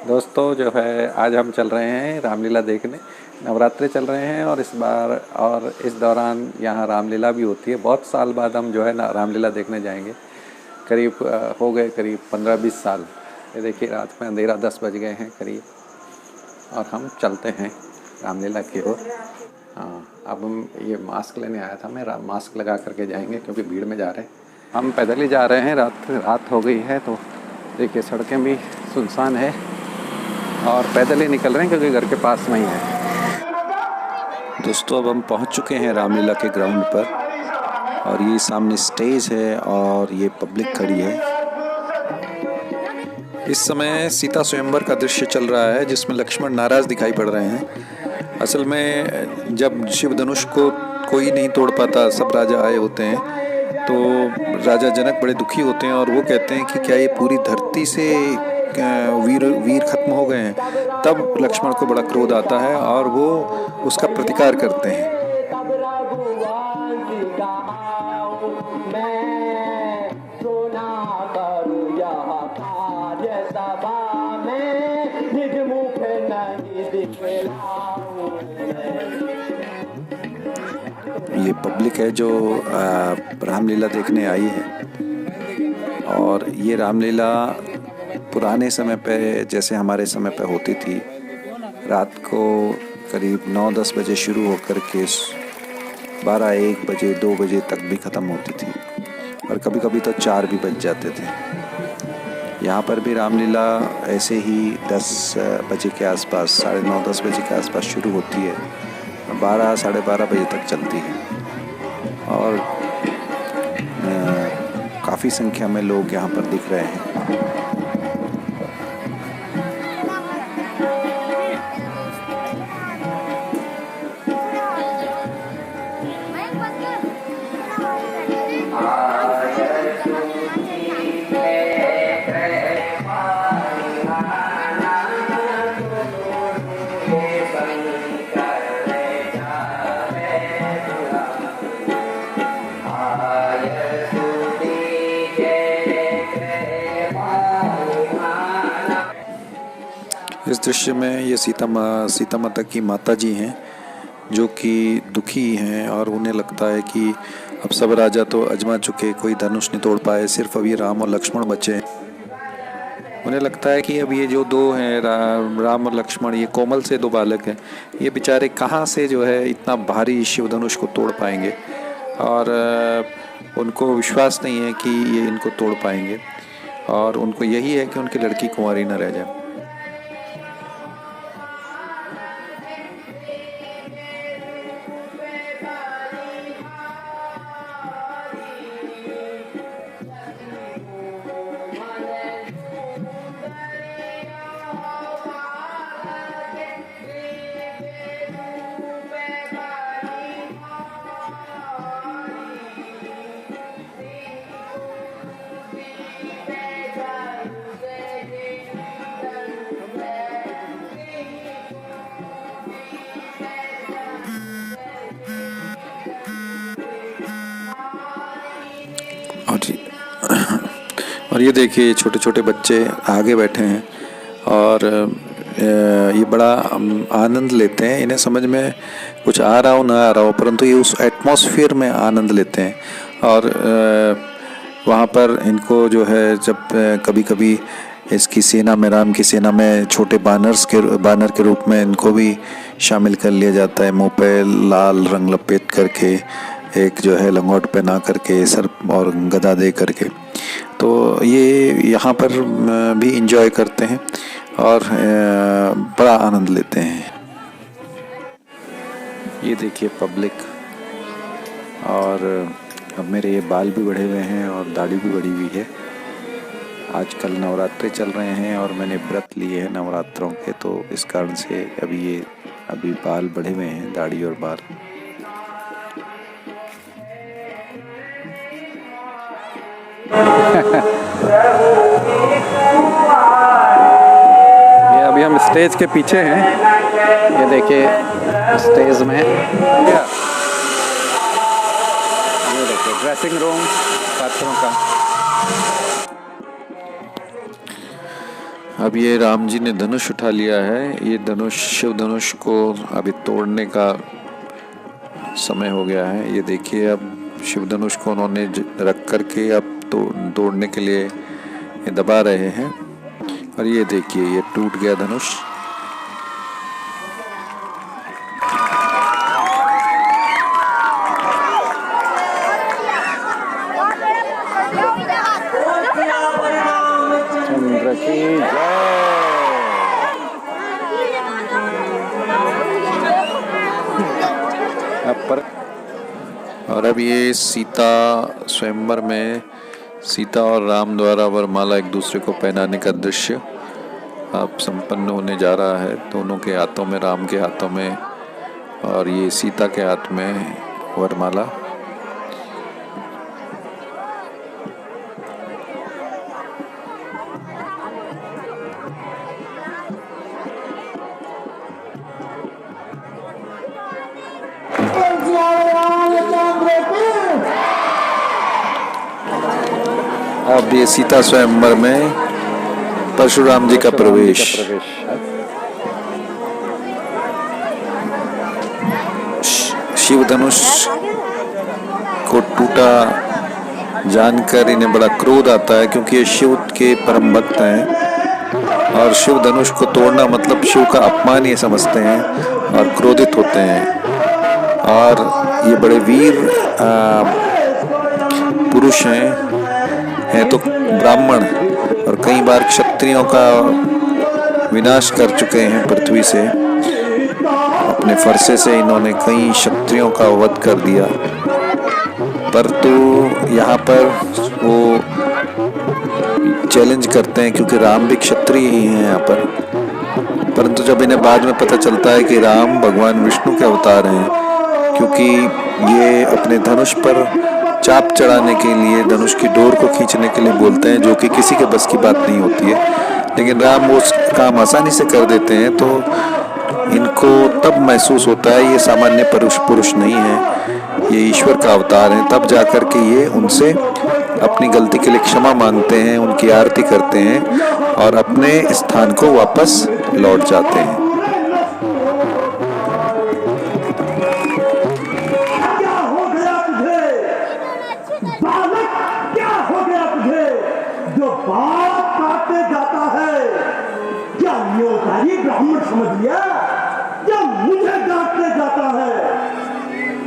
दोस्तों जो है आज हम चल रहे हैं रामलीला देखने। नवरात्रे चल रहे हैं और इस बार और इस दौरान यहाँ रामलीला भी होती है। बहुत साल बाद हम जो है ना रामलीला देखने जाएंगे। करीब हो गए करीब 15-20 साल। ये देखिए रात में अंधेरा 10 बज गए हैं करीब और हम चलते हैं रामलीला की ओर। हाँ, अब हम ये मास्क लेने आया था मैं। मास्क लगा करके जाएंगे क्योंकि भीड़ में जा रहे हैं। हम पैदल ही जा रहे हैं। रात हो गई है तो देखिए सड़कें भी सुनसान है और पैदल ही निकल रहे हैं क्योंकि घर के पास में ही है। दोस्तों अब हम पहुंच चुके हैं रामलीला के ग्राउंड पर और ये सामने स्टेज है और ये पब्लिक खड़ी है। इस समय सीता स्वयंवर का दृश्य चल रहा है जिसमें लक्ष्मण नाराज दिखाई पड़ रहे हैं। असल में जब शिव धनुष को कोई नहीं तोड़ पाता, सब राजा आए होते हैं, तो राजा जनक बड़े दुखी होते हैं और वो कहते हैं कि क्या ये पूरी धरती से वीर खत्म हो गए हैं। तब लक्ष्मण को बड़ा क्रोध आता है और वो उसका प्रतिकार करते हैं। ये पब्लिक है जो रामलीला देखने आई है और ये रामलीला पुराने समय पे जैसे हमारे समय पे होती थी। रात को करीब 9-10 बजे शुरू होकर के 12-1 बजे 2 बजे तक भी ख़त्म होती थी और कभी कभी तो 4 भी बज जाते थे। यहाँ पर भी रामलीला ऐसे ही 10 बजे के आसपास, 9:30-10 बजे के आसपास शुरू होती है, 12-12:30 बजे तक चलती है और काफ़ी संख्या में लोग यहाँ पर दिख रहे हैं। इस दृश्य में ये सीता माता की माता जी हैं जो कि दुखी हैं और उन्हें लगता है कि अब सब राजा तो आजमा चुके, कोई धनुष नहीं तोड़ पाए, सिर्फ अब ये राम और लक्ष्मण बचे हैं। उन्हें लगता है कि अब ये जो दो हैं राम और लक्ष्मण, ये कोमल से 2 बालक हैं, ये बेचारे कहाँ से जो है इतना भारी शिव धनुष को तोड़ पाएंगे और उनको विश्वास नहीं है कि ये इनको तोड़ पाएंगे और उनको यही है कि उनकी लड़की कुंवारी न रह जाए। और ये देखिए छोटे छोटे बच्चे आगे बैठे हैं और ये बड़ा आनंद लेते हैं। इन्हें समझ में कुछ आ रहा हो ना आ रहा हो, परंतु ये उस एटमॉस्फेयर में आनंद लेते हैं और वहाँ पर इनको जो है जब कभी कभी इसकी सेना में, राम की सेना में छोटे बानर के रूप में इनको भी शामिल कर लिया जाता है। मुँह पे लाल रंग लपेट करके, एक जो है लंगोट पहना करके, सर और गदा दे करके, तो ये यहाँ पर भी एंजॉय करते हैं और बड़ा आनंद लेते हैं। ये देखिए पब्लिक, और अब मेरे ये बाल भी बढ़े हुए हैं और दाढ़ी भी बढ़ी हुई है। आजकल नवरात्रे चल रहे हैं और मैंने व्रत लिए हैं नवरात्रों के, तो इस कारण से अभी बाल बढ़े हुए हैं, दाढ़ी और बाल। ये अभी हम स्टेज के पीछे हैं। ये देखिए स्टेज में ये देखिए ड्रेसिंग रूम पात्रों का। अब ये राम जी ने धनुष उठा लिया है। ये धनुष, शिव धनुष को अभी तोड़ने का समय हो गया है। ये देखिए, अब शिव धनुष को उन्होंने रख करके अब तोड़ने के लिए ये दबा रहे हैं। और ये देखिए, ये टूट गया धनुष। चंद्र की जय। और अब ये सीता स्वयंवर में सीता और राम द्वारा वरमाला एक दूसरे को पहनाने का दृश्य अब संपन्न होने जा रहा है। दोनों के हाथों में, राम के हाथों में और ये सीता के हाथ में वरमाला। अब ये सीता स्वयंवर में परशुराम जी का प्रवेश। शिव धनुष को टूटा जानकर इन्हें बड़ा क्रोध आता है, क्योंकि ये शिव के परम भक्त हैं और शिव धनुष को तोड़ना मतलब शिव का अपमान ये समझते हैं और क्रोधित होते हैं। और ये बड़े वीर पुरुष हैं तो ब्राह्मण, और कई बार क्षत्रियों का विनाश कर चुके हैं पृथ्वी से। अपने फरसे से इन्होंने कई क्षत्रियों का वध कर दिया, परंतु यहाँ पर वो चैलेंज करते हैं, क्योंकि राम भी क्षत्रिय ही हैं यहाँ पर। परंतु जब इन्हें बाद में पता चलता है कि राम भगवान विष्णु के अवतार हैं, क्योंकि ये अपने धनुष पर चाप चढ़ाने के लिए, धनुष की डोर को खींचने के लिए बोलते हैं, जो कि किसी के बस की बात नहीं होती है, लेकिन राम वो काम आसानी से कर देते हैं। तो इनको तब महसूस होता है ये सामान्य पुरुष नहीं है, ये ईश्वर का अवतार है। तब जाकर के ये उनसे अपनी गलती के लिए क्षमा मांगते हैं, उनकी आरती करते हैं और अपने स्थान को वापस लौट जाते हैं। ब्राह्मण समझ लिया, जब मुझे डांटने जाता है,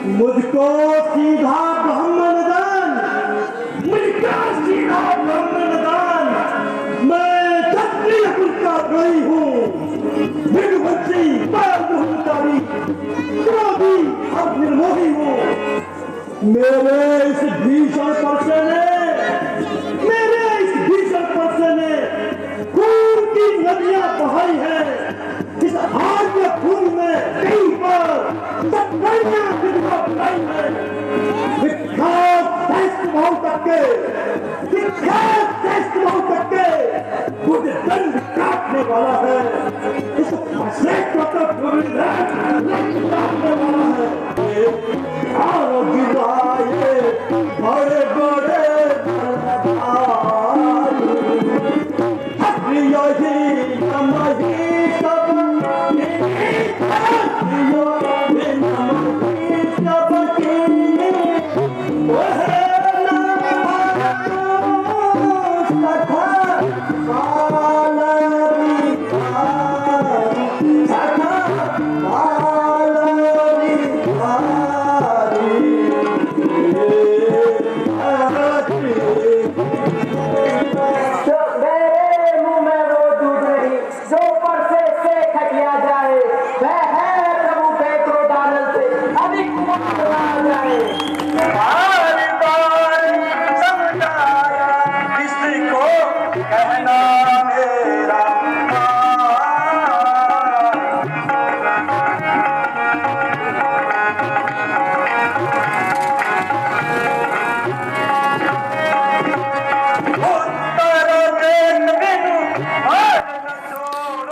मुझको सीधा ब्राह्मण दान, मुझका सीधा ब्राह्मण दान। मैं क्षत्रिय कुल का द्रोही हूँ, निर्वंशी, बहुकारी, क्रोधी और निर्मोही हूँ। मेरे इस भीषण परसे ने खून की नदियां बहाई है। इस आर्य खून में कई बार सत्कर्मियां बनाई है। विख्यात श्रेष्ठ भाव तक के खुद दंड काटने वाला है। इस श्रेष्ठ काटने वाला है। और गिराए बड़े बड़े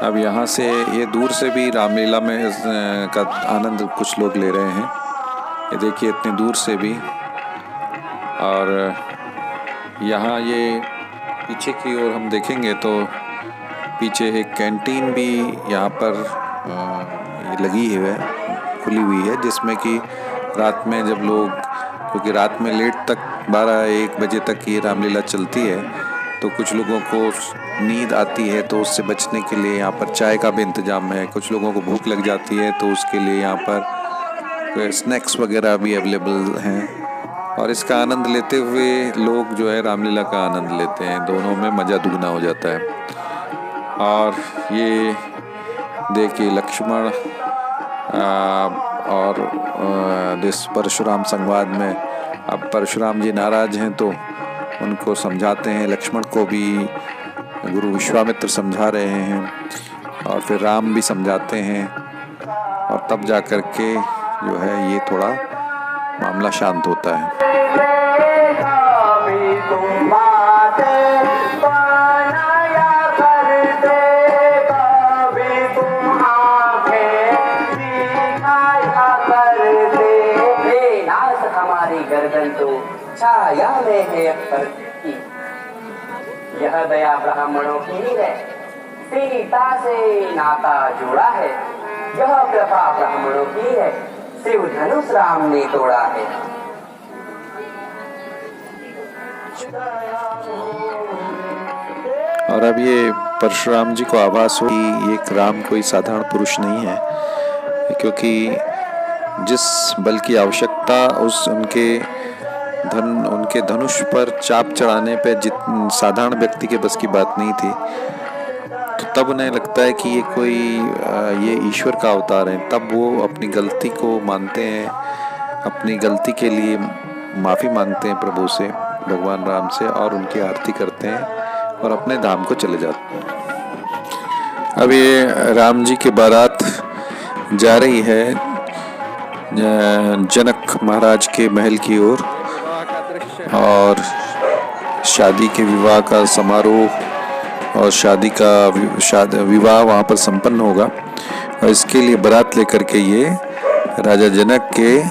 अब यहाँ से ये दूर से भी रामलीला में का आनंद कुछ लोग ले रहे हैं। ये देखिए इतनी दूर से भी। और यहाँ ये पीछे की ओर हम देखेंगे तो पीछे एक कैंटीन भी यहाँ पर लगी है, खुली हुई है, जिसमें कि रात में जब लोग, क्योंकि रात में लेट तक 12-1 बजे तक ये रामलीला चलती है, तो कुछ लोगों को नींद आती है, तो उससे बचने के लिए यहाँ पर चाय का भी इंतज़ाम है। कुछ लोगों को भूख लग जाती है, तो उसके लिए यहाँ पर स्नैक्स वगैरह भी अवेलेबल हैं, और इसका आनंद लेते हुए लोग जो है रामलीला का आनंद लेते हैं। दोनों में मज़ा दुगना हो जाता है। और ये देखिए लक्ष्मण और इस परशुराम संवाद में अब परशुराम जी नाराज हैं, तो उनको समझाते हैं। लक्ष्मण को भी गुरु विश्वामित्र समझा रहे हैं, और फिर राम भी समझाते हैं, और तब जा कर के जो है ये थोड़ा मामला शांत होता है। गर्दन तो छाया में है अख्तर की, यह दया ब्राह्मणों की ही है, सीता से नाता जोड़ा है, यह कृपा ब्राह्मणों की है, शिव धनुष राम ने तोड़ा है। और अब ये परशुराम जी को आभास हो कि एक राम कोई साधारण पुरुष नहीं है, क्योंकि जिस बल की आवश्यकता उनके धनुष पर चाप चढ़ाने पे साधारण व्यक्ति के बस की बात नहीं थी, तो तब उन्हें लगता है कि ये ईश्वर का अवतार है। तब वो अपनी गलती को मानते हैं, अपनी गलती के लिए माफ़ी मांगते हैं प्रभु से, भगवान राम से, और उनकी आरती करते हैं और अपने धाम को चले जाते हैं। अब ये राम जी की बारात जा रही है जनक महाराज के महल की ओर, और शादी के विवाह का समारोह और विवाह वहाँ पर संपन्न होगा, और इसके लिए बारात लेकर के ये राजा जनक के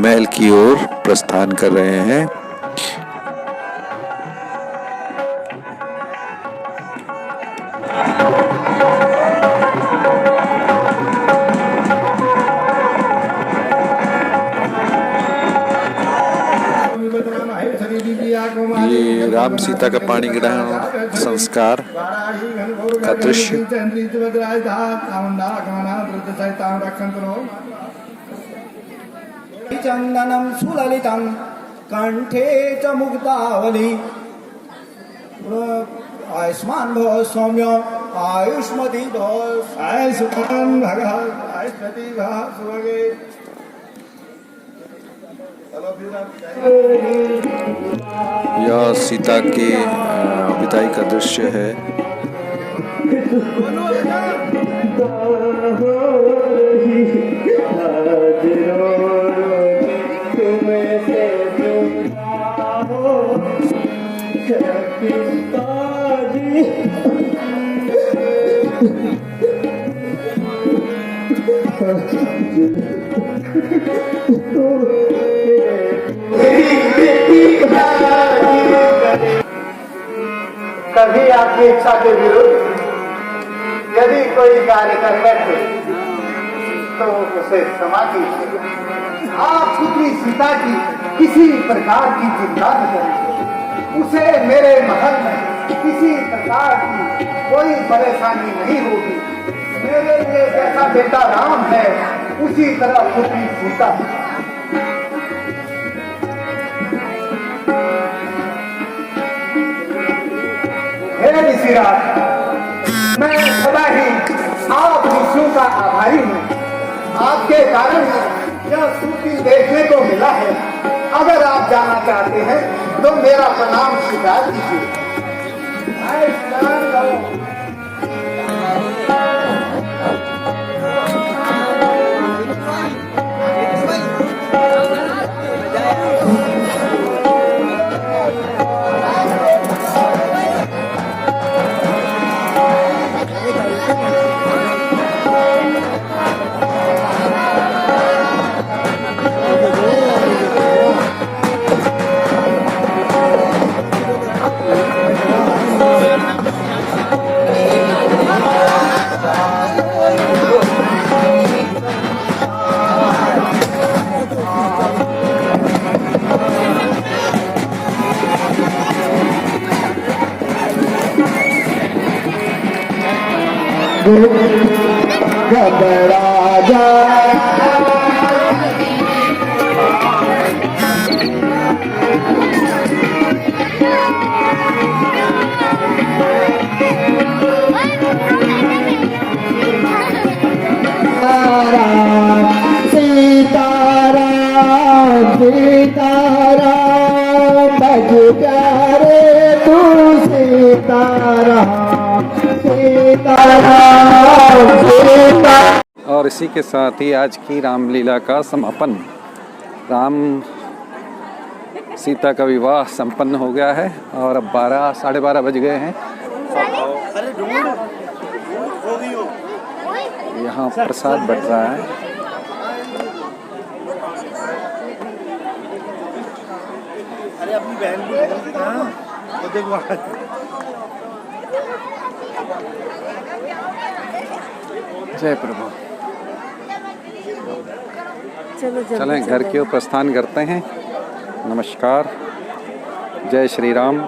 महल की ओर प्रस्थान कर रहे हैं। ये राम सीता का पाणी ग्रहण संस्कार का दृश्य। चंदनम सुललितं कंठे च मुक्तावली, आयुष्मान भव सौम्य आयुष्मती भव आयुष्मान भगः आयुष्मती भव सुभगे। यह सीता के विदाई का दृश्य है। कभी आपकी इच्छा के विरुद्ध यदि कोई कार्य कर बैठे तो उसे क्षमा कीजिए। आप पुत्री सीता की किसी प्रकार की चिंता न करें, उसे मेरे महल में किसी प्रकार की कोई परेशानी नहीं होगी। मेरे लिए जैसा बेटा राम है उसी तरह पुत्री सीता। हे ऋषिराज, मैं सदा ही आप ऋषियों का आभारी हूँ। आपके कारण यह सूची देखने को मिला है। अगर आप जाना चाहते हैं तो मेरा प्रणाम स्वीकार कीजिए। घबरा जाए। सीताराम सीताराम भज प्यारे तू सीताराम सीताराम सीताराम। और इसी के साथ ही आज की रामलीला का समापन, राम सीता का विवाह संपन्न हो गया है और अब 12 12:30 बज गए हैं। यहाँ प्रसाद बट रहा है। अरे अपनी बहन को देखो। जय प्रभु। चलें घर की ओर प्रस्थान करते हैं। नमस्कार, जय श्री राम।